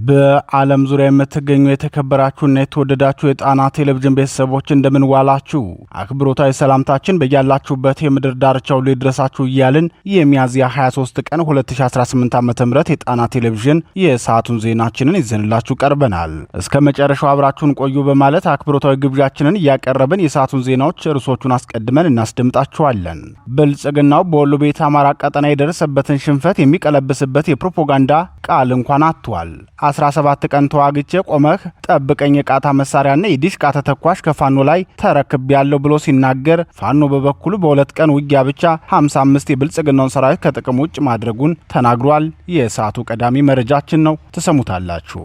በዓለም ዙሪያ የምትገኙ የተከበራችሁና የተወደዳችሁ የጣና ቴሌቪዥን ቤተሰቦች እንደምን ዋላችሁ? አክብሮታዊ ሰላምታችን በያላችሁበት የምድር ዳርቻ ሁሉ ይድረሳችሁ እያልን የሚያዝያ 23 ቀን 2018 ዓ.ም የጣና ቴሌቪዥን የሰዓቱን ዜናችንን ይዘንላችሁ ቀርበናል። እስከ መጨረሻው አብራችሁን ቆዩ በማለት አክብሮታዊ ግብዣችንን እያቀረብን የሰዓቱን ዜናዎች ርዕሶቹን አስቀድመን እናስደምጣችኋለን። ብልጽግናው በወሎ ቤት አማራ ቀጠና የደረሰበትን ሽንፈት የሚቀለብስበት የፕሮፓጋንዳ ቃል እንኳን አጥቷል። 17 ቀን ተዋግቼ ቆመህ ጠብቀኝ የቃታ መሳሪያና የዲሽቃ ተተኳሽ ከፋኖ ላይ ተረክቤያለሁ ብሎ ሲናገር፣ ፋኖ በበኩሉ በሁለት ቀን ውጊያ ብቻ 55 የብልጽግናውን ሰራዊት ከጥቅም ውጭ ማድረጉን ተናግሯል። የሰዓቱ ቀዳሚ መረጃችን ነው፣ ተሰሙታላችሁ።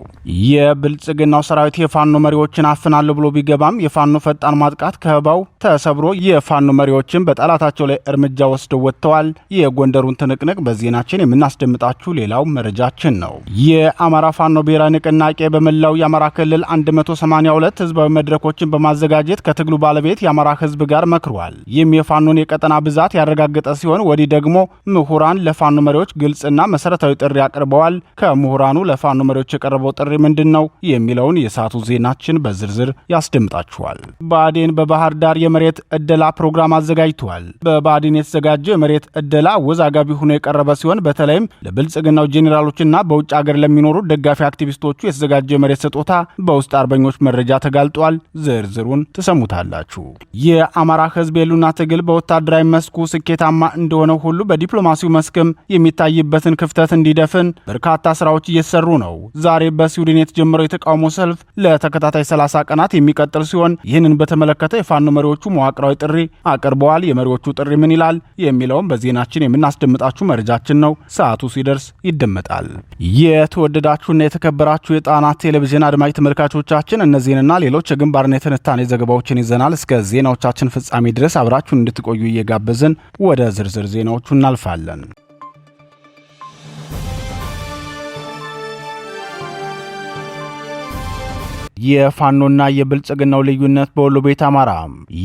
የብልጽግናው ሰራዊት የፋኖ መሪዎችን አፍናለሁ ብሎ ቢገባም የፋኖ ፈጣን ማጥቃት ከበባው ተሰብሮ የፋኖ መሪዎችን በጠላታቸው ላይ እርምጃ ወስደው ወጥተዋል። የጎንደሩን ትንቅንቅ በዜናችን የምናስደምጣችሁ ሌላው መረጃችን ነው። የአማራ ፋኖ ብሔራዊ ንቅናቄ በመላው የአማራ ክልል 182 ህዝባዊ መድረኮችን በማዘጋጀት ከትግሉ ባለቤት የአማራ ህዝብ ጋር መክሯል። ይህም የፋኖን የቀጠና ብዛት ያረጋገጠ ሲሆን ወዲህ ደግሞ ምሁራን ለፋኖ መሪዎች ግልጽና መሰረታዊ ጥሪ አቅርበዋል። ከምሁራኑ ለፋኖ መሪዎች የቀረበው ጥሪ ምንድን ነው የሚለውን የሰዓቱ ዜናችን በዝርዝር ያስደምጣችኋል። ብአዴን በባህር ዳር የመሬት ዕደላ ፕሮግራም አዘጋጅቷል። በብአዴን የተዘጋጀው የመሬት ዕደላ አወዛጋቢ ሆኖ የቀረበ ሲሆን በተለይም ለብልጽግናው ጄኔራሎችና በውጭ ሀገር ለሚኖሩ ደጋፊ አክቲቪስቶቹ የተዘጋጀ የመሬት ስጦታ በውስጥ አርበኞች መረጃ ተጋልጧል። ዝርዝሩን ትሰሙታላችሁ። የአማራ ህዝብ የሉና ትግል በወታደራዊ መስኩ ስኬታማ እንደሆነ ሁሉ በዲፕሎማሲው መስክም የሚታይበትን ክፍተት እንዲደፍን በርካታ ስራዎች እየተሰሩ ነው። ዛሬ በስዊድን የተጀመረው የተቃውሞ ሰልፍ ለተከታታይ 30 ቀናት የሚቀጥል ሲሆን ይህንን በተመለከተ የፋኖ መሪዎቹ መዋቅራዊ ጥሪ አቅርበዋል። የመሪዎቹ ጥሪ ምን ይላል የሚለውም በዜናችን የምናስደምጣችሁ መረጃችን ነው። ሰዓቱ ሲደርስ ይደመጣል። የተወደዳችሁና የተከበራችሁ የጣና ቴሌቪዥን አድማጭ ተመልካቾቻችን እነዚህንና ሌሎች የግንባርና የትንታኔ ዘገባዎችን ይዘናል። እስከ ዜናዎቻችን ፍጻሜ ድረስ አብራችሁን እንድትቆዩ እየጋበዝን ወደ ዝርዝር ዜናዎቹ እናልፋለን። የፋኖና የብልጽግናው ልዩነት በወሎ ቤት አማራ።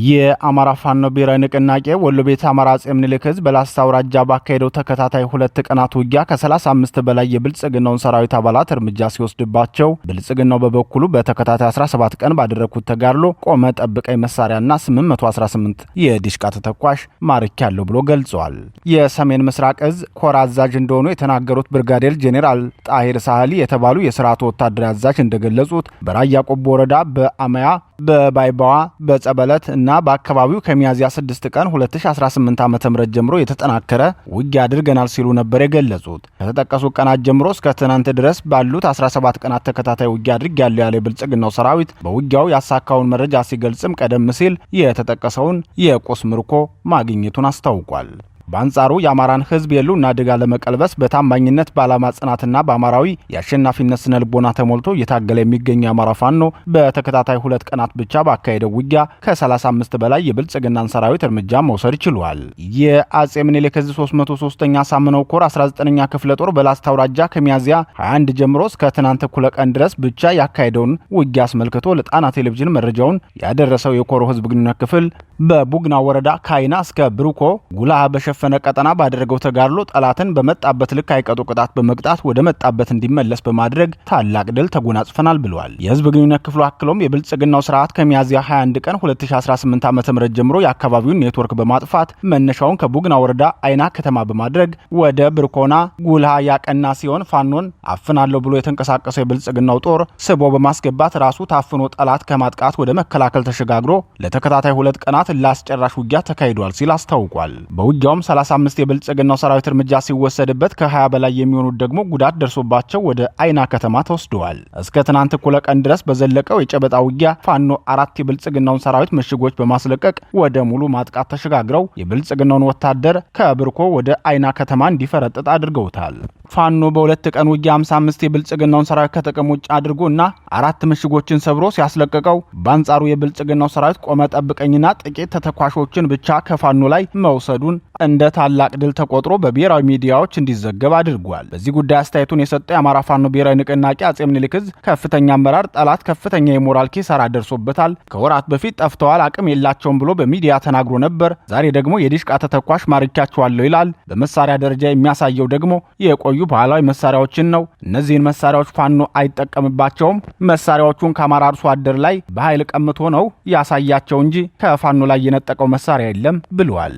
የአማራ ፋኖ ብሔራዊ ንቅናቄ ወሎ ቤት አማራ አጼ ምኒልክ ዕዝ በላስታ አውራጃ ባካሄደው ተከታታይ 2 ቀናት ውጊያ ከ35 በላይ የብልጽግናውን ሰራዊት አባላት እርምጃ ሲወስድባቸው፣ ብልጽግናው በበኩሉ በተከታታይ 17 ቀን ባደረኩት ተጋድሎ ቆመ ጠብቀኝ መሳሪያና 818 የዲሽቃ ተተኳሽ ማርኪያለሁ ብሎ ገልጿል። የሰሜን ምስራቅ ዕዝ ኮር አዛዥ እንደሆኑ የተናገሩት ብርጋዴር ጄኔራል ጣሂር ሳህሊ የተባሉ የስርዓቱ ወታደራዊ አዛዥ እንደገለጹት በራያ ቆቦ ወረዳ በአማያ በባይባዋ በጸበለት እና በአካባቢው ከሚያዝያ 6 ቀን 2018 ዓ.ም ጀምሮ የተጠናከረ ውጊያ አድርገናል ሲሉ ነበር የገለጹት። ከተጠቀሱ ቀናት ጀምሮ እስከ ትናንት ድረስ ባሉት 17 ቀናት ተከታታይ ውጊያ አድርጌያለሁ ያለ የብልጽግናው ሰራዊት በውጊያው ያሳካውን መረጃ ሲገልጽም ቀደም ሲል የተጠቀሰውን የቁስ ምርኮ ማግኘቱን አስታውቋል። በአንጻሩ የአማራን ህዝብ የሉና አደጋ ለመቀልበስ በታማኝነት በዓላማ ጽናትና በአማራዊ የአሸናፊነት ስነ ልቦና ተሞልቶ እየታገለ የሚገኘው የአማራ ፋኖ በተከታታይ 2 ቀናት ብቻ ባካሄደው ውጊያ ከ35 በላይ የብልጽግናን ሰራዊት እርምጃ መውሰድ ችሏል። የአጼ ምኒልክ ዕዝ 303ኛ ሳምነው ኮር 19ኛ ክፍለ ጦር በላስታ አውራጃ ከሚያዝያ 21 ጀምሮ እስከ ትናንት እኩለ ቀን ድረስ ብቻ ያካሄደውን ውጊያ አስመልክቶ ለጣና ቴሌቪዥን መረጃውን ያደረሰው የኮሮ ህዝብ ግንኙነት ክፍል በቡግና ወረዳ ካይና እስከ ብሩኮ ጉላሃ በሸፈነ ቀጠና ባደረገው ተጋድሎ ጠላትን በመጣበት ልክ አይቀጡ ቅጣት በመቅጣት ወደ መጣበት እንዲመለስ በማድረግ ታላቅ ድል ተጎናጽፈናል ብለዋል። የህዝብ ግንኙነት ክፍሉ አክሎም የብልጽግናው ስርዓት ከሚያዝያ 21 ቀን 2018 ዓ.ም ጀምሮ የአካባቢውን ኔትወርክ በማጥፋት መነሻውን ከቡግና ወረዳ አይና ከተማ በማድረግ ወደ ብርኮና ጉላሃ ያቀና ሲሆን ፋኖን አፍናለሁ ብሎ የተንቀሳቀሰው የብልጽግናው ጦር ስቦ በማስገባት ራሱ ታፍኖ ጠላት ከማጥቃት ወደ መከላከል ተሸጋግሮ ለተከታታይ 2 ቀናት ላስጨራሽ ውጊያ ተካሂዷል ሲል አስታውቋል። በውጊያውም 35 የብልጽግናው ሰራዊት እርምጃ ሲወሰድበት ከ20 በላይ የሚሆኑት ደግሞ ጉዳት ደርሶባቸው ወደ አይና ከተማ ተወስደዋል። እስከ ትናንት እኩለ ቀን ድረስ በዘለቀው የጨበጣ ውጊያ ፋኖ 4 የብልጽግናውን ሰራዊት ምሽጎች በማስለቀቅ ወደ ሙሉ ማጥቃት ተሸጋግረው የብልጽግናውን ወታደር ከብርኮ ወደ አይና ከተማ እንዲፈረጥጥ አድርገውታል። ፋኖ በ2 ቀን ውጊያ 55 የብልጽግናውን ሰራዊት ከጥቅም ውጭ አድርጎና 4 ምሽጎችን ሰብሮ ሲያስለቀቀው፣ በአንጻሩ የብልጽግናው ሰራዊት ቆመ ጠብቀኝና ጥቂት ተተኳሾችን ብቻ ከፋኖ ላይ መውሰዱን እንደ ታላቅ ድል ተቆጥሮ በብሔራዊ ሚዲያዎች እንዲዘገብ አድርጓል። በዚህ ጉዳይ አስተያየቱን የሰጠው የአማራ ፋኖ ብሔራዊ ንቅናቄ አጼ ምኒልክ ዕዝ ከፍተኛ አመራር ጠላት ከፍተኛ የሞራል ኪሳራ ደርሶበታል፣ ከወራት በፊት ጠፍተዋል፣ አቅም የላቸውም ብሎ በሚዲያ ተናግሮ ነበር። ዛሬ ደግሞ የዲሽቃ ተተኳሽ ማርኪያቸዋለሁ ይላል። በመሳሪያ ደረጃ የሚያሳየው ደግሞ የቆዩ ባህላዊ መሳሪያዎችን ነው። እነዚህን መሳሪያዎች ፋኖ አይጠቀምባቸውም። መሳሪያዎቹን ከአማራ አርሶ አደር ላይ በኃይል ቀምቶ ነው ያሳያቸው እንጂ ከፋኖ ላይ የነጠቀው መሳሪያ የለም ብለዋል።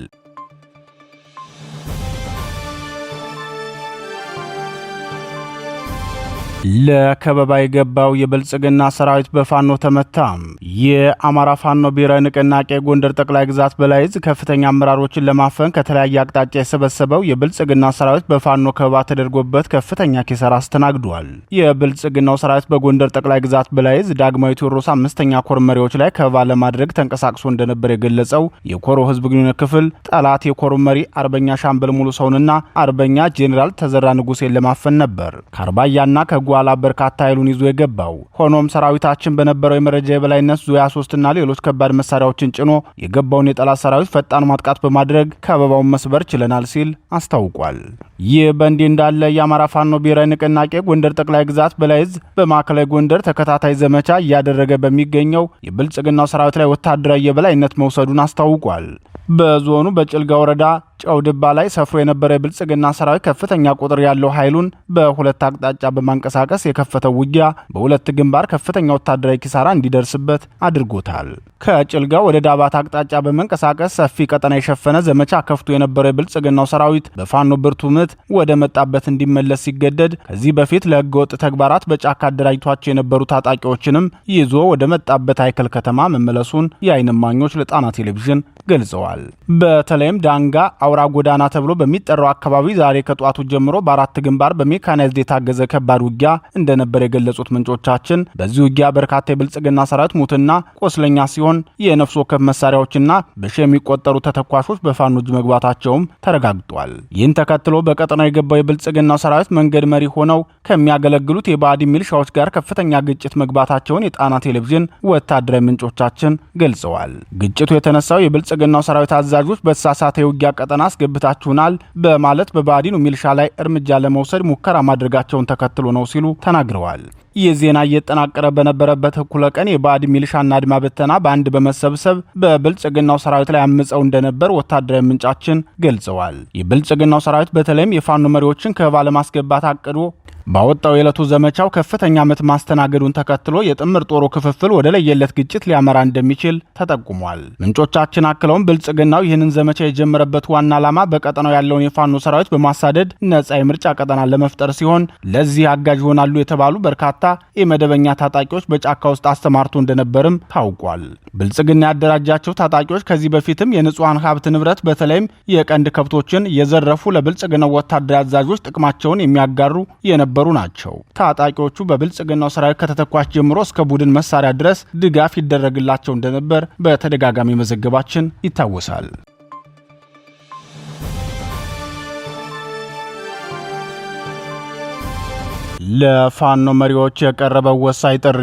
ለከበባ የገባው የብልጽግና ሰራዊት በፋኖ ተመታ። የአማራ ፋኖ ብሔራዊ ንቅናቄ ጎንደር ጠቅላይ ግዛት በላይ ዕዝ ከፍተኛ አመራሮችን ለማፈን ከተለያየ አቅጣጫ የሰበሰበው የብልጽግና ሰራዊት በፋኖ ከበባ ተደርጎበት ከፍተኛ ኪሳራ አስተናግዷል። የብልጽግናው ሰራዊት በጎንደር ጠቅላይ ግዛት በላይ ዕዝ ዳግማዊ ቴዎድሮስ 5ኛ ኮር መሪዎች ላይ ከበባ ለማድረግ ተንቀሳቅሶ እንደነበር የገለጸው የኮሮ ህዝብ ግንኙነት ክፍል ጠላት የኮሩ መሪ አርበኛ ሻምበል ሙሉ ሰውንና አርበኛ ጄኔራል ተዘራ ንጉሴን ለማፈን ነበር ከአርባያና ከጓላ በርካታ ኃይሉን ይዞ የገባው። ሆኖም ሰራዊታችን በነበረው የመረጃ የበላይነት ዙ 23ና ሌሎች ከባድ መሳሪያዎችን ጭኖ የገባውን የጠላት ሰራዊት ፈጣን ማጥቃት በማድረግ ከበባውን መስበር ችለናል ሲል አስታውቋል። ይህ በእንዲህ እንዳለ የአማራ ፋኖ ብሔራዊ ንቅናቄ ጎንደር ጠቅላይ ግዛት በላይ ዕዝ በማዕከላዊ ጎንደር ተከታታይ ዘመቻ እያደረገ በሚገኘው የብልጽግናው ሰራዊት ላይ ወታደራዊ የበላይነት መውሰዱን አስታውቋል። በዞኑ በጭልጋ ወረዳ ጨውድባ ላይ ሰፍሮ የነበረ የብልጽግና ሰራዊት ከፍተኛ ቁጥር ያለው ኃይሉን በሁለት አቅጣጫ በማንቀሳቀስ የከፈተው ውጊያ በሁለት ግንባር ከፍተኛ ወታደራዊ ኪሳራ እንዲደርስበት አድርጎታል። ከጭልጋ ወደ ዳባት አቅጣጫ በመንቀሳቀስ ሰፊ ቀጠና የሸፈነ ዘመቻ ከፍቶ የነበረው የብልጽግናው ሰራዊት በፋኖ ብርቱ ምት ወደ መጣበት እንዲመለስ ሲገደድ ከዚህ በፊት ለህገወጥ ተግባራት በጫካ አደራጅቷቸው የነበሩ ታጣቂዎችንም ይዞ ወደ መጣበት አይከል ከተማ መመለሱን የዓይን እማኞች ለጣና ቴሌቪዥን ገልጸዋል። በተለይም ዳንጋ አውራ ጎዳና ተብሎ በሚጠራው አካባቢ ዛሬ ከጧቱ ጀምሮ በአራት ግንባር በሜካናይዝድ የታገዘ ከባድ ውጊያ እንደነበር የገለጹት ምንጮቻችን በዚህ ውጊያ በርካታ የብልጽግና ሰራዊት ሙትና ቆስለኛ ሲሆን የነፍስ ወከፍ መሳሪያዎችና በሺ የሚቆጠሩ ተተኳሾች በፋኖ እጅ መግባታቸውም ተረጋግጧል። ይህን ተከትሎ በቀጠናው የገባው የብልጽግናው ሰራዊት መንገድ መሪ ሆነው ከሚያገለግሉት የባዕድ ሚሊሻዎች ጋር ከፍተኛ ግጭት መግባታቸውን የጣና ቴሌቪዥን ወታደራዊ ምንጮቻችን ገልጸዋል። ግጭቱ የተነሳው የብልጽግናው ሰራዊት አዛዦች በተሳሳተ የውጊያ ቀጠና አስገብታችሁናል በማለት በባዕዲኑ ሚሊሻ ላይ እርምጃ ለመውሰድ ሙከራ ማድረጋቸውን ተከትሎ ነው ሲሉ ተናግረዋል። ይህ ዜና እየተጠናቀረ በነበረበት እኩለ ቀን የባዕድ ሚሊሻና አድማ በተና በአንድ በመሰብሰብ በብልጽግናው ሰራዊት ላይ አምፀው እንደነበር ወታደራዊ ምንጫችን ገልጸዋል። የብልጽግናው ሰራዊት በተለይም የፋኖ መሪዎችን ከበባ ለማስገባት አቅዶ ባወጣው የዕለቱ ዘመቻው ከፍተኛ ምት ማስተናገዱን ተከትሎ የጥምር ጦሩ ክፍፍል ወደ ለየለት ግጭት ሊያመራ እንደሚችል ተጠቁሟል። ምንጮቻችን አክለውም ብልጽግናው ይህንን ዘመቻ የጀመረበት ዋና ዓላማ በቀጠናው ያለውን የፋኖ ሰራዊት በማሳደድ ነጻ የምርጫ ቀጠና ለመፍጠር ሲሆን ለዚህ አጋዥ ይሆናሉ የተባሉ በርካታ የመደበኛ ታጣቂዎች በጫካ ውስጥ አስተማርቶ እንደነበርም ታውቋል። ብልጽግና ያደራጃቸው ታጣቂዎች ከዚህ በፊትም የንጹሃን ሀብት ንብረት በተለይም የቀንድ ከብቶችን የዘረፉ ለብልጽግናው ወታደራዊ አዛዦች ጥቅማቸውን የሚያጋሩ የነበሩ ናቸው። ታጣቂዎቹ በብልጽግናው ሰራዊት ከተተኳሽ ጀምሮ እስከ ቡድን መሳሪያ ድረስ ድጋፍ ይደረግላቸው እንደነበር በተደጋጋሚ መዘገባችን ይታወሳል። ለፋኖ መሪዎች የቀረበው ወሳኝ ጥሪ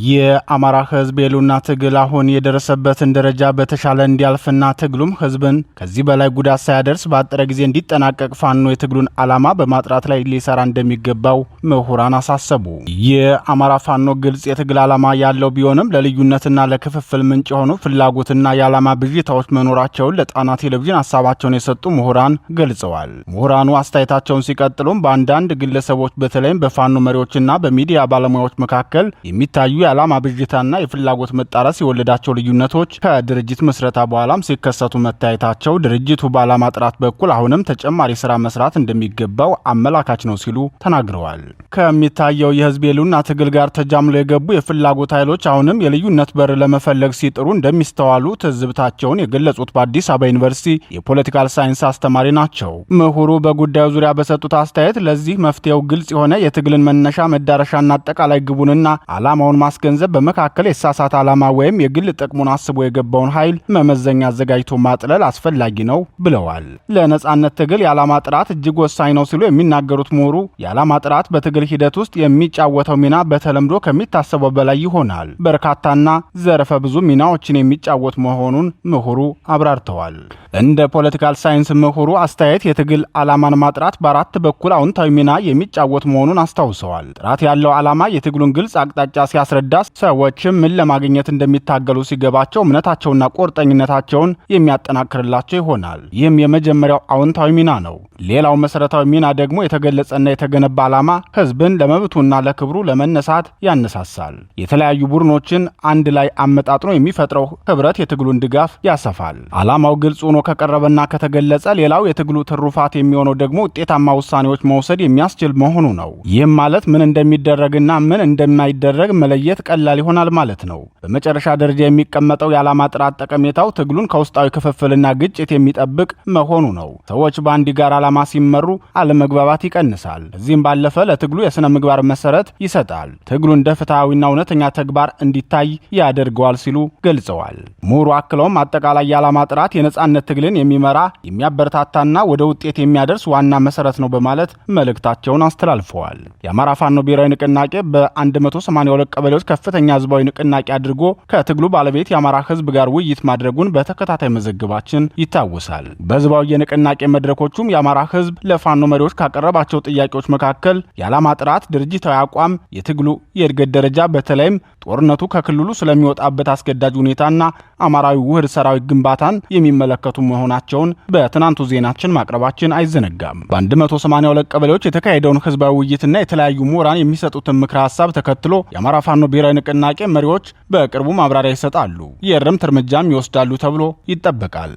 የአማራ ህዝብ የሉና ትግል አሁን የደረሰበትን ደረጃ በተሻለ እንዲያልፍና ትግሉም ህዝብን ከዚህ በላይ ጉዳት ሳያደርስ በአጠረ ጊዜ እንዲጠናቀቅ ፋኖ የትግሉን ዓላማ በማጥራት ላይ ሊሰራ እንደሚገባው ምሁራን አሳሰቡ። የአማራ ፋኖ ግልጽ የትግል ዓላማ ያለው ቢሆንም ለልዩነትና ለክፍፍል ምንጭ የሆኑ ፍላጎትና የዓላማ ብዥታዎች መኖራቸውን ለጣና ቴሌቪዥን ሀሳባቸውን የሰጡ ምሁራን ገልጸዋል። ምሁራኑ አስተያየታቸውን ሲቀጥሉም በአንዳንድ ግለሰቦች በተለይም በፋኖ መሪዎችና በሚዲያ ባለሙያዎች መካከል የሚታዩ የዓላማ ብዥታና የፍላጎት መጣረስ የወለዳቸው ልዩነቶች ከድርጅት ምስረታ በኋላም ሲከሰቱ መታየታቸው ድርጅቱ በዓላማ ጥራት በኩል አሁንም ተጨማሪ ስራ መስራት እንደሚገባው አመላካች ነው ሲሉ ተናግረዋል። ከሚታየው የህዝብ የሉና ትግል ጋር ተጃምሎ የገቡ የፍላጎት ኃይሎች አሁንም የልዩነት በር ለመፈለግ ሲጥሩ እንደሚስተዋሉ ትዝብታቸውን የገለጹት በአዲስ አበባ ዩኒቨርሲቲ የፖለቲካል ሳይንስ አስተማሪ ናቸው። ምሁሩ በጉዳዩ ዙሪያ በሰጡት አስተያየት ለዚህ መፍትሄው ግልጽ የሆነ የትግልን መነሻ መዳረሻና አጠቃላይ ግቡንና ዓላማውን ማስገንዘብ በመካከል የተሳሳተ ዓላማ ወይም የግል ጥቅሙን አስቦ የገባውን ኃይል መመዘኛ አዘጋጅቶ ማጥለል አስፈላጊ ነው ብለዋል። ለነጻነት ትግል የዓላማ ጥራት እጅግ ወሳኝ ነው ሲሉ የሚናገሩት ምሁሩ የዓላማ ጥራት በትግል ሂደት ውስጥ የሚጫወተው ሚና በተለምዶ ከሚታሰበው በላይ ይሆናል፣ በርካታና ዘርፈ ብዙ ሚናዎችን የሚጫወት መሆኑን ምሁሩ አብራርተዋል። እንደ ፖለቲካል ሳይንስ ምሁሩ አስተያየት የትግል ዓላማን ማጥራት በአራት በኩል አዎንታዊ ሚና የሚጫወት መሆኑን አስታውቀዋል። አስታውሰዋል። ጥራት ያለው ዓላማ የትግሉን ግልጽ አቅጣጫ ሲያስረዳ ሰዎችም ምን ለማግኘት እንደሚታገሉ ሲገባቸው እምነታቸውና ቁርጠኝነታቸውን የሚያጠናክርላቸው ይሆናል። ይህም የመጀመሪያው አዎንታዊ ሚና ነው። ሌላው መሰረታዊ ሚና ደግሞ የተገለጸና የተገነባ ዓላማ ህዝብን ለመብቱና ለክብሩ ለመነሳት ያነሳሳል። የተለያዩ ቡድኖችን አንድ ላይ አመጣጥኖ የሚፈጥረው ህብረት የትግሉን ድጋፍ ያሰፋል። ዓላማው ግልጽ ሆኖ ከቀረበና ከተገለጸ ሌላው የትግሉ ትሩፋት የሚሆነው ደግሞ ውጤታማ ውሳኔዎች መውሰድ የሚያስችል መሆኑ ነው። ይህም ማለት ምን እንደሚደረግና ምን እንደማይደረግ መለየት ቀላል ይሆናል ማለት ነው። በመጨረሻ ደረጃ የሚቀመጠው የዓላማ ጥራት ጠቀሜታው ትግሉን ከውስጣዊ ክፍፍልና ግጭት የሚጠብቅ መሆኑ ነው። ሰዎች በአንድ ጋር ዓላማ ሲመሩ አለመግባባት ይቀንሳል። እዚህም ባለፈ ለትግሉ የሥነ ምግባር መሰረት ይሰጣል። ትግሉ እንደ ፍትሐዊና እውነተኛ ተግባር እንዲታይ ያደርገዋል ሲሉ ገልጸዋል። ምሁሩ አክለውም አጠቃላይ የዓላማ ጥራት የነጻነት ትግልን የሚመራ የሚያበረታታና ወደ ውጤት የሚያደርስ ዋና መሰረት ነው በማለት መልእክታቸውን አስተላልፈዋል። የአማራ ፋኖ ብሔራዊ ንቅናቄ በ182 ቀበሌዎች ከፍተኛ ህዝባዊ ንቅናቄ አድርጎ ከትግሉ ባለቤት የአማራ ህዝብ ጋር ውይይት ማድረጉን በተከታታይ መዘገባችን ይታወሳል። በህዝባዊ የንቅናቄ መድረኮቹም የአማራ ህዝብ ለፋኖ መሪዎች ካቀረባቸው ጥያቄዎች መካከል የዓላማ ጥራት፣ ድርጅታዊ አቋም፣ የትግሉ የእድገት ደረጃ በተለይም ጦርነቱ ከክልሉ ስለሚወጣበት አስገዳጅ ሁኔታና አማራዊ ውህድ ሰራዊት ግንባታን የሚመለከቱ መሆናቸውን በትናንቱ ዜናችን ማቅረባችን አይዘነጋም። በ182 ቀበሌዎች የተካሄደውን ህዝባዊ ውይይትና የተለያዩ ምሁራን የሚሰጡትን ምክረ ሐሳብ ተከትሎ የአማራ ፋኖ ብሔራዊ ንቅናቄ መሪዎች በቅርቡ ማብራሪያ ይሰጣሉ፣ የእርምት እርምጃም ይወስዳሉ ተብሎ ይጠበቃል።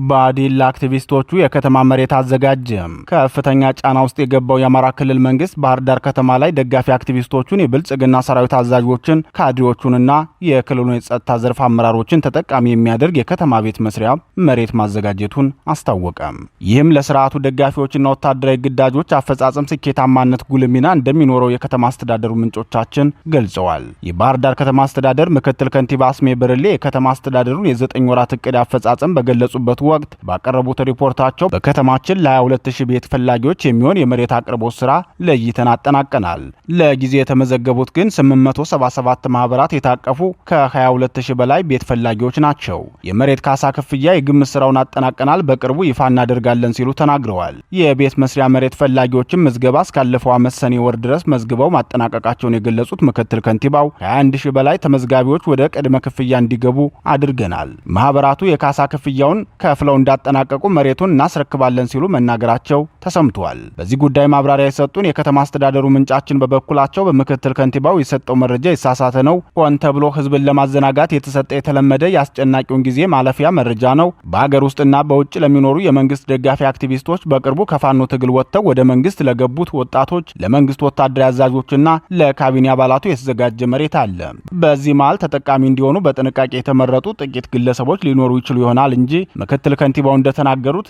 ብአዴን ለአክቲቪስቶቹ የከተማ መሬት አዘጋጀ። ከፍተኛ ጫና ውስጥ የገባው የአማራ ክልል መንግስት ባህር ዳር ከተማ ላይ ደጋፊ አክቲቪስቶቹን፣ የብልጽግና ሰራዊት አዛዦችን፣ ካድሬዎቹንና የክልሉን የጸጥታ ዘርፍ አመራሮችን ተጠቃሚ የሚያደርግ የከተማ ቤት መስሪያ መሬት ማዘጋጀቱን አስታወቀ። ይህም ለስርዓቱ ደጋፊዎችና ወታደራዊ ግዳጆች አፈጻጸም ስኬታማነት ጉልህ ሚና እንደሚኖረው የከተማ አስተዳደሩ ምንጮቻችን ገልጸዋል። የባህር ዳር ከተማ አስተዳደር ምክትል ከንቲባ አስሜ ብርሌ የከተማ አስተዳደሩን የ9 ወራት እቅድ አፈጻጸም በገለጹበት ወቅት ባቀረቡት ሪፖርታቸው በከተማችን ለ22000 ቤት ፈላጊዎች የሚሆን የመሬት አቅርቦት ስራ ለይተን አጠናቀናል። ለጊዜ የተመዘገቡት ግን 877 ማህበራት የታቀፉ ከ22000 በላይ ቤት ፈላጊዎች ናቸው። የመሬት ካሳ ክፍያ የግምት ስራውን አጠናቀናል፣ በቅርቡ ይፋ እናደርጋለን ሲሉ ተናግረዋል። የቤት መስሪያ መሬት ፈላጊዎችን ምዝገባ እስካለፈው ዓመት ሰኔ ወር ድረስ መዝግበው ማጠናቀቃቸውን የገለጹት ምክትል ከንቲባው 21000 በላይ ተመዝጋቢዎች ወደ ቅድመ ክፍያ እንዲገቡ አድርገናል። ማህበራቱ የካሳ ክፍያውን ከፍለው እንዳጠናቀቁ መሬቱን እናስረክባለን ሲሉ መናገራቸው ተሰምቷል። በዚህ ጉዳይ ማብራሪያ የሰጡን የከተማ አስተዳደሩ ምንጫችን በበኩላቸው በምክትል ከንቲባው የሰጠው መረጃ የተሳሳተ ነው፣ ሆን ተብሎ ህዝብን ለማዘናጋት የተሰጠ የተለመደ የአስጨናቂውን ጊዜ ማለፊያ መረጃ ነው። በሀገር ውስጥና በውጭ ለሚኖሩ የመንግስት ደጋፊ አክቲቪስቶች፣ በቅርቡ ከፋኖ ትግል ወጥተው ወደ መንግስት ለገቡት ወጣቶች፣ ለመንግስት ወታደራዊ አዛዦችና ለካቢኔ አባላቱ የተዘጋጀ መሬት አለ። በዚህ መሃል ተጠቃሚ እንዲሆኑ በጥንቃቄ የተመረጡ ጥቂት ግለሰቦች ሊኖሩ ይችሉ ይሆናል እንጂ ምክትል ከንቲባው እንደተናገሩት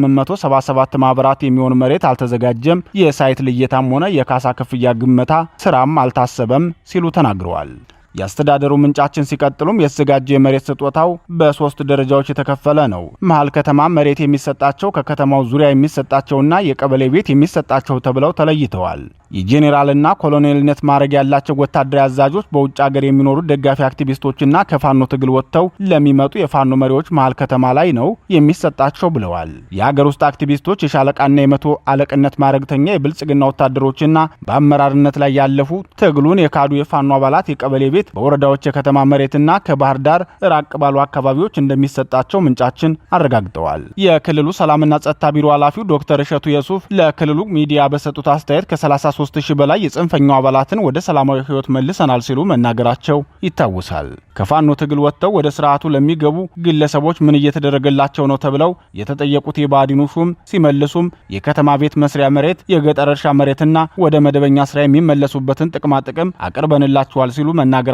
ለ877 ማህበራት የሚሆን መሬት አልተዘጋጀም፣ የሳይት ልየታም ሆነ የካሳ ክፍያ ግመታ ስራም አልታሰበም ሲሉ ተናግረዋል። የአስተዳደሩ ምንጫችን ሲቀጥሉም የተዘጋጀ የመሬት ስጦታው በሶስት ደረጃዎች የተከፈለ ነው። መሃል ከተማ መሬት የሚሰጣቸው፣ ከከተማው ዙሪያ የሚሰጣቸውና የቀበሌ ቤት የሚሰጣቸው ተብለው ተለይተዋል። የጄኔራልና ኮሎኔልነት ማዕረግ ያላቸው ወታደራዊ አዛዦች፣ በውጭ ሀገር የሚኖሩ ደጋፊ አክቲቪስቶችና ከፋኖ ትግል ወጥተው ለሚመጡ የፋኖ መሪዎች መሃል ከተማ ላይ ነው የሚሰጣቸው ብለዋል። የሀገር ውስጥ አክቲቪስቶች፣ የሻለቃና የመቶ አለቅነት ማዕረግተኛ የብልጽግና ወታደሮችና በአመራርነት ላይ ያለፉ ትግሉን የካዱ የፋኖ አባላት የቀበሌ ቤት በወረዳዎች የከተማ መሬትና ከባህር ዳር ራቅ ባሉ አካባቢዎች እንደሚሰጣቸው ምንጫችን አረጋግጠዋል። የክልሉ ሰላምና ጸጥታ ቢሮ ኃላፊው ዶክተር እሸቱ የሱፍ ለክልሉ ሚዲያ በሰጡት አስተያየት ከ33000 በላይ የጽንፈኛው አባላትን ወደ ሰላማዊ ህይወት መልሰናል ሲሉ መናገራቸው ይታወሳል። ከፋኖ ትግል ወጥተው ወደ ስርዓቱ ለሚገቡ ግለሰቦች ምን እየተደረገላቸው ነው ተብለው የተጠየቁት የብአዴኑ ሹም ሲመልሱም የከተማ ቤት መስሪያ መሬት፣ የገጠር እርሻ መሬትና ወደ መደበኛ ስራ የሚመለሱበትን ጥቅማ ጥቅም አቅርበንላቸዋል ሲሉ መናገራቸው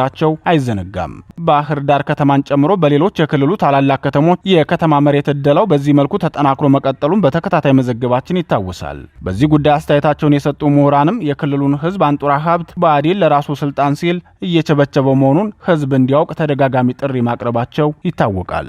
አይዘነጋም። ባህር ዳር ከተማን ጨምሮ በሌሎች የክልሉ ታላላቅ ከተሞች የከተማ መሬት እደላው በዚህ መልኩ ተጠናክሮ መቀጠሉን በተከታታይ መዘገባችን ይታወሳል። በዚህ ጉዳይ አስተያየታቸውን የሰጡ ምሁራንም የክልሉን ህዝብ አንጡራ ሀብት ብአዴን ለራሱ ስልጣን ሲል እየቸበቸበው መሆኑን ህዝብ እንዲያውቅ ተደጋጋሚ ጥሪ ማቅረባቸው ይታወቃል።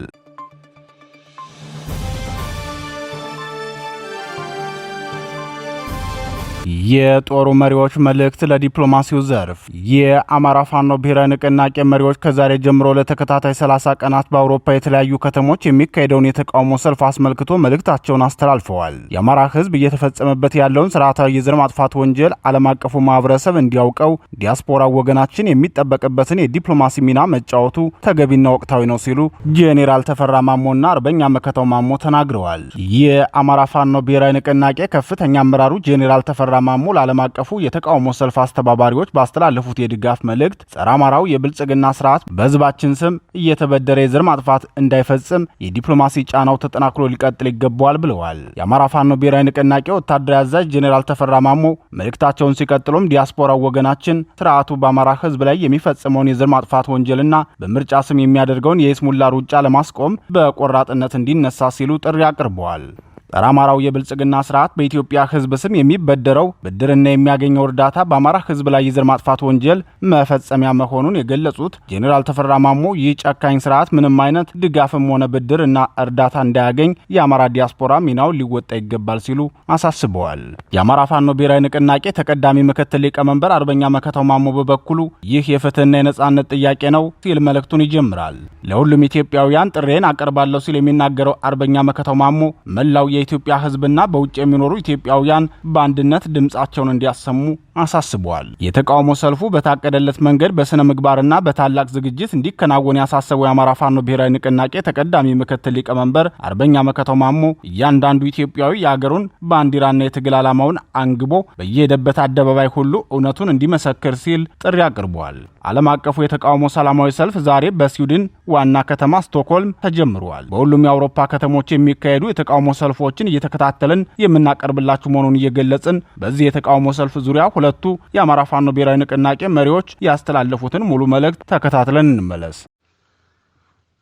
የጦሩ መሪዎች መልእክት ለዲፕሎማሲው ዘርፍ። የአማራ ፋኖ ብሔራዊ ንቅናቄ መሪዎች ከዛሬ ጀምሮ ለተከታታይ 30 ቀናት በአውሮፓ የተለያዩ ከተሞች የሚካሄደውን የተቃውሞ ሰልፍ አስመልክቶ መልእክታቸውን አስተላልፈዋል። የአማራ ሕዝብ እየተፈጸመበት ያለውን ስርዓታዊ የዘር ማጥፋት ወንጀል ዓለም አቀፉ ማህበረሰብ እንዲያውቀው ዲያስፖራ ወገናችን የሚጠበቅበትን የዲፕሎማሲ ሚና መጫወቱ ተገቢና ወቅታዊ ነው ሲሉ ጄኔራል ተፈራ ማሞና አርበኛ መከታው ማሞ ተናግረዋል። የአማራ ፋኖ ብሔራዊ ንቅናቄ ከፍተኛ አመራሩ ጄኔራል ተፈራ ማሞ ለዓለም አቀፉ የተቃውሞ ሰልፍ አስተባባሪዎች ባስተላለፉት የድጋፍ መልእክት ጸረ አማራው የብልጽግና ስርዓት በህዝባችን ስም እየተበደረ የዘር ማጥፋት እንዳይፈጽም የዲፕሎማሲ ጫናው ተጠናክሮ ሊቀጥል ይገባዋል ብለዋል። የአማራ ፋኖ ብሔራዊ ንቅናቄ ወታደራዊ አዛዥ ጄኔራል ተፈራ ማሞ መልእክታቸውን ሲቀጥሉም ዲያስፖራው ወገናችን ስርዓቱ በአማራ ህዝብ ላይ የሚፈጽመውን የዘር ማጥፋት ወንጀልና በምርጫ ስም የሚያደርገውን የይስሙላ ሩጫ ለማስቆም በቆራጥነት እንዲነሳ ሲሉ ጥሪ አቅርበዋል። ጸረ አማራው የብልጽግና ስርዓት በኢትዮጵያ ህዝብ ስም የሚበደረው ብድርና የሚያገኘው እርዳታ በአማራ ህዝብ ላይ የዘር ማጥፋት ወንጀል መፈጸሚያ መሆኑን የገለጹት ጄኔራል ተፈራ ማሞ ይህ ጨካኝ ስርዓት ምንም አይነት ድጋፍም ሆነ ብድር እና እርዳታ እንዳያገኝ የአማራ ዲያስፖራ ሚናውን ሊወጣ ይገባል ሲሉ አሳስበዋል። የአማራ ፋኖ ብሔራዊ ንቅናቄ ተቀዳሚ ምክትል ሊቀመንበር አርበኛ መከታው ማሞ በበኩሉ ይህ የፍትህና የነጻነት ጥያቄ ነው ሲል መልእክቱን ይጀምራል። ለሁሉም ኢትዮጵያውያን ጥሬን አቀርባለሁ ሲል የሚናገረው አርበኛ መከታው ማሞ መላው የኢትዮጵያ ህዝብና በውጭ የሚኖሩ ኢትዮጵያውያን በአንድነት ድምጻቸውን እንዲያሰሙ አሳስበዋል። የተቃውሞ ሰልፉ በታቀደለት መንገድ በስነ ምግባርና በታላቅ ዝግጅት እንዲከናወን ያሳሰበው የአማራ ፋኖ ብሔራዊ ንቅናቄ ተቀዳሚ ምክትል ሊቀመንበር አርበኛ መከታው ማሞ እያንዳንዱ ኢትዮጵያዊ የአገሩን ባንዲራና የትግል ዓላማውን አንግቦ በየሄደበት አደባባይ ሁሉ እውነቱን እንዲመሰክር ሲል ጥሪ አቅርበዋል። ዓለም አቀፉ የተቃውሞ ሰላማዊ ሰልፍ ዛሬ በስዊድን ዋና ከተማ ስቶክሆልም ተጀምሯል። በሁሉም የአውሮፓ ከተሞች የሚካሄዱ የተቃውሞ ሰልፎችን እየተከታተልን የምናቀርብላችሁ መሆኑን እየገለጽን በዚህ የተቃውሞ ሰልፍ ዙሪያ ሁለቱ የአማራ ፋኖ ብሔራዊ ንቅናቄ መሪዎች ያስተላለፉትን ሙሉ መልእክት ተከታትለን እንመለስ።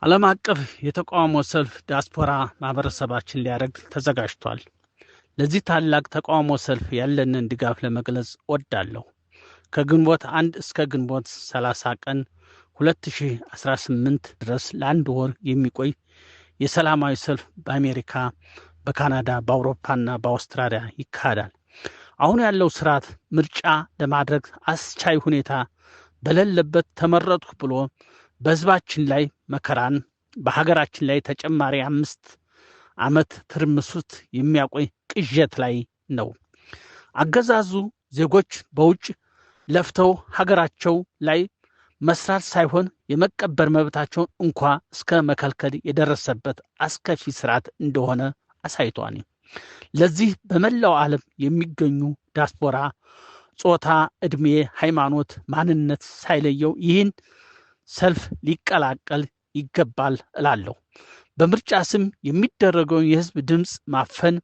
ዓለም አቀፍ የተቃውሞ ሰልፍ ዲያስፖራ ማህበረሰባችን ሊያደርግ ተዘጋጅቷል። ለዚህ ታላቅ ተቃውሞ ሰልፍ ያለንን ድጋፍ ለመግለጽ ወዳለሁ። ከግንቦት 1 እስከ ግንቦት 30 ቀን 2018 ድረስ ለአንድ ወር የሚቆይ የሰላማዊ ሰልፍ በአሜሪካ፣ በካናዳ፣ በአውሮፓና በአውስትራሊያ ይካሄዳል። አሁን ያለው ስርዓት ምርጫ ለማድረግ አስቻይ ሁኔታ በሌለበት ተመረጥኩ ብሎ በህዝባችን ላይ መከራን በሀገራችን ላይ ተጨማሪ 5 ዓመት ትርምሱት የሚያቆይ ቅዠት ላይ ነው። አገዛዙ ዜጎች በውጭ ለፍተው ሀገራቸው ላይ መስራት ሳይሆን የመቀበር መብታቸውን እንኳ እስከ መከልከል የደረሰበት አስከፊ ስርዓት እንደሆነ አሳይቷል። ለዚህ በመላው ዓለም የሚገኙ ዲያስፖራ ጾታ፣ ዕድሜ፣ ሃይማኖት፣ ማንነት ሳይለየው ይህን ሰልፍ ሊቀላቀል ይገባል እላለሁ። በምርጫ ስም የሚደረገውን የህዝብ ድምፅ ማፈን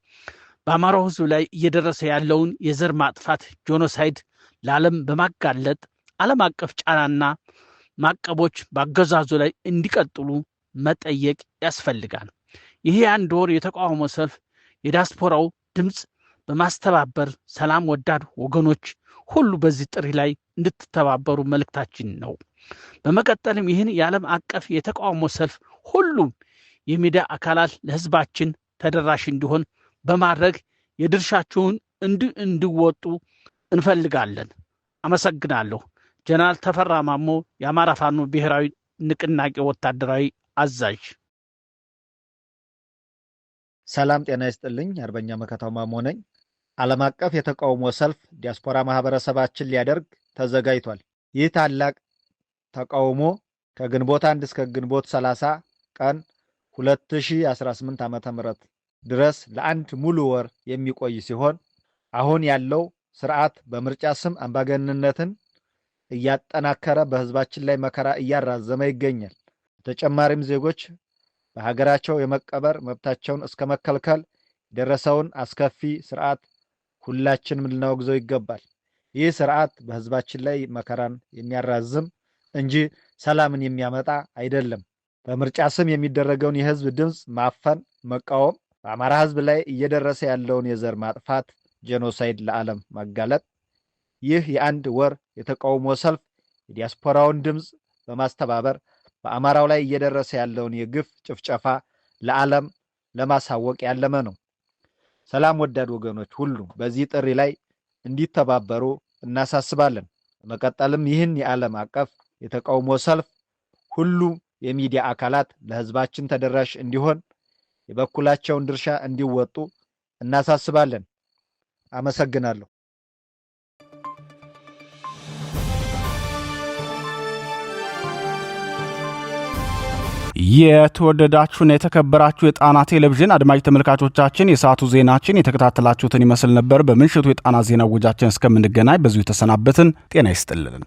በአማራው ህዝብ ላይ እየደረሰ ያለውን የዘር ማጥፋት ጄኖሳይድ ለዓለም በማጋለጥ ዓለም አቀፍ ጫናና ማዕቀቦች በአገዛዙ ላይ እንዲቀጥሉ መጠየቅ ያስፈልጋል። ይሄ አንድ ወር የተቃውሞ ሰልፍ የዲያስፖራው ድምፅ በማስተባበር ሰላም ወዳድ ወገኖች ሁሉ በዚህ ጥሪ ላይ እንድትተባበሩ መልእክታችን ነው። በመቀጠልም ይህን የዓለም አቀፍ የተቃውሞ ሰልፍ ሁሉም የሚዲያ አካላት ለህዝባችን ተደራሽ እንዲሆን በማድረግ የድርሻቸውን እንዲወጡ እንፈልጋለን። አመሰግናለሁ። ጀነራል ተፈራ ማሞ፣ የአማራ ፋኖ ብሔራዊ ንቅናቄ ወታደራዊ አዛዥ። ሰላም ጤና ይስጥልኝ። አርበኛ መከታው ማሞ ነኝ። ዓለም አቀፍ የተቃውሞ ሰልፍ ዲያስፖራ ማህበረሰባችን ሊያደርግ ተዘጋጅቷል። ይህ ታላቅ ተቃውሞ ከግንቦት 1 እስከ ግንቦት 30 ቀን 2018 ዓ.ም ድረስ ለአንድ ሙሉ ወር የሚቆይ ሲሆን አሁን ያለው ስርዓት በምርጫ ስም አምባገነንነትን እያጠናከረ በህዝባችን ላይ መከራ እያራዘመ ይገኛል። በተጨማሪም ዜጎች በሀገራቸው የመቀበር መብታቸውን እስከ መከልከል የደረሰውን አስከፊ ስርዓት ሁላችንም ልናወግዘው ይገባል። ይህ ስርዓት በህዝባችን ላይ መከራን የሚያራዝም እንጂ ሰላምን የሚያመጣ አይደለም። በምርጫ ስም የሚደረገውን የህዝብ ድምፅ ማፈን፣ መቃወም፣ በአማራ ህዝብ ላይ እየደረሰ ያለውን የዘር ማጥፋት ጄኖሳይድ ለዓለም ማጋለጥ። ይህ የአንድ ወር የተቃውሞ ሰልፍ የዲያስፖራውን ድምፅ በማስተባበር በአማራው ላይ እየደረሰ ያለውን የግፍ ጭፍጨፋ ለዓለም ለማሳወቅ ያለመ ነው። ሰላም ወዳድ ወገኖች ሁሉ በዚህ ጥሪ ላይ እንዲተባበሩ እናሳስባለን። በመቀጠልም ይህን የዓለም አቀፍ የተቃውሞ ሰልፍ ሁሉም የሚዲያ አካላት ለህዝባችን ተደራሽ እንዲሆን የበኩላቸውን ድርሻ እንዲወጡ እናሳስባለን። አመሰግናለሁ። የተወደዳችሁና የተከበራችሁ የጣና ቴሌቪዥን አድማጭ ተመልካቾቻችን የሰዓቱ ዜናችን የተከታተላችሁትን ይመስል ነበር። በምሽቱ የጣና ዜና ወጃችን እስከምንገናኝ በዚሁ ተሰናበትን። ጤና ይስጥልን።